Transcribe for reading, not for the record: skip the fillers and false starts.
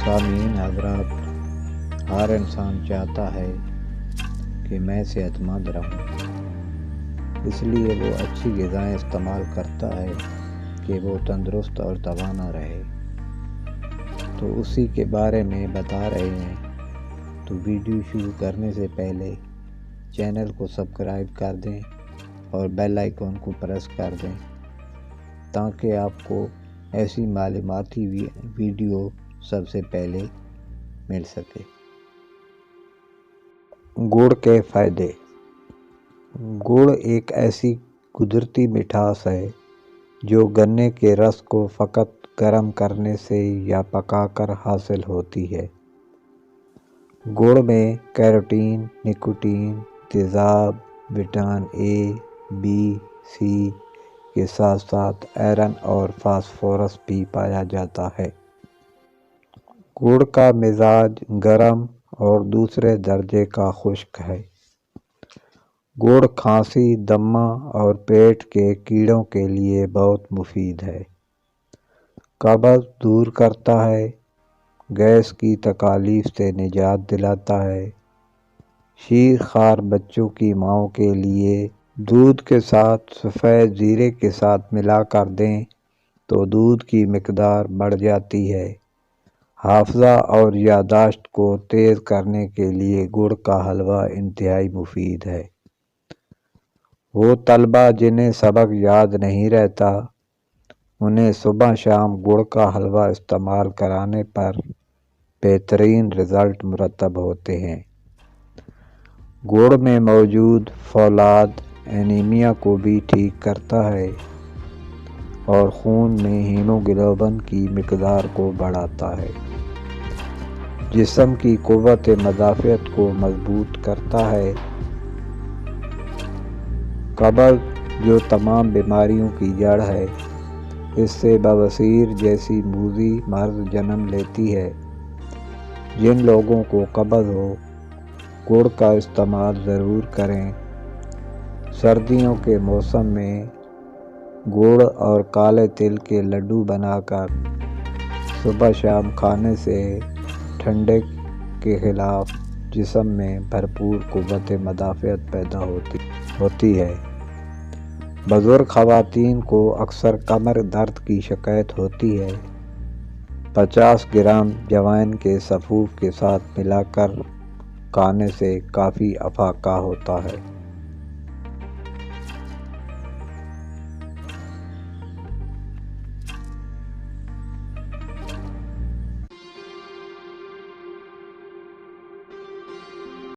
سامعین حضرات، ہر انسان چاہتا ہے کہ میں صحت مند رہوں، اس لیے وہ اچھی غذائیں استعمال کرتا ہے کہ وہ تندرست اور توانا رہے۔ تو اسی کے بارے میں بتا رہے ہیں۔ تو ویڈیو شروع کرنے سے پہلے چینل کو سبسکرائب کر دیں اور بیل آئیکن کو پریس کر دیں تاکہ آپ کو ایسی معلوماتی ویڈیو سب سے پہلے مل سکے۔ گڑ کے فائدے۔ گڑ ایک ایسی قدرتی مٹھاس ہے جو گنے کے رس کو فقط گرم کرنے سے یا پکا کر حاصل ہوتی ہے۔ گڑ میں کیروٹین، نکوٹین، تیزاب، وٹامن اے، بی، سی کے ساتھ ساتھ آئرن اور فاسفورس بھی پایا جاتا ہے۔ گڑ کا مزاج گرم اور دوسرے درجے کا خشک ہے۔ گڑ کھانسی، دمہ اور پیٹ کے کیڑوں کے لیے بہت مفید ہے۔ قبض دور کرتا ہے، گیس کی تکالیف سے نجات دلاتا ہے۔ شیر خوار بچوں کی ماؤں کے لیے دودھ کے ساتھ سفید زیرے کے ساتھ ملا کر دیں تو دودھ کی مقدار بڑھ جاتی ہے۔ حافظہ اور یادداشت کو تیز کرنے کے لیے گڑ کا حلوہ انتہائی مفید ہے۔ وہ طلبہ جنہیں سبق یاد نہیں رہتا، انہیں صبح شام گڑ کا حلوہ استعمال کرانے پر بہترین رزلٹ مرتب ہوتے ہیں۔ گڑ میں موجود فولاد اینیمیا کو بھی ٹھیک کرتا ہے اور خون میں ہیموگلوبن کی مقدار کو بڑھاتا ہے۔ جسم کی قوت مدافعت کو مضبوط کرتا ہے۔ قبض جو تمام بیماریوں کی جڑ ہے، اس سے بواسیر جیسی موذی مرض جنم لیتی ہے۔ جن لوگوں کو قبض ہو، گڑ کا استعمال ضرور کریں۔ سردیوں کے موسم میں گڑ اور کالے تل کے لڈو بنا کر صبح شام کھانے سے ٹھنڈک کے خلاف جسم میں بھرپور قوت مدافعت پیدا ہوتی ہے۔ بزرگ خواتین کو اکثر کمر درد کی شکایت ہوتی ہے۔ 50 گرام جوائن کے سفوف کے ساتھ ملا کر کھانے سے کافی افاقہ ہوتا ہے۔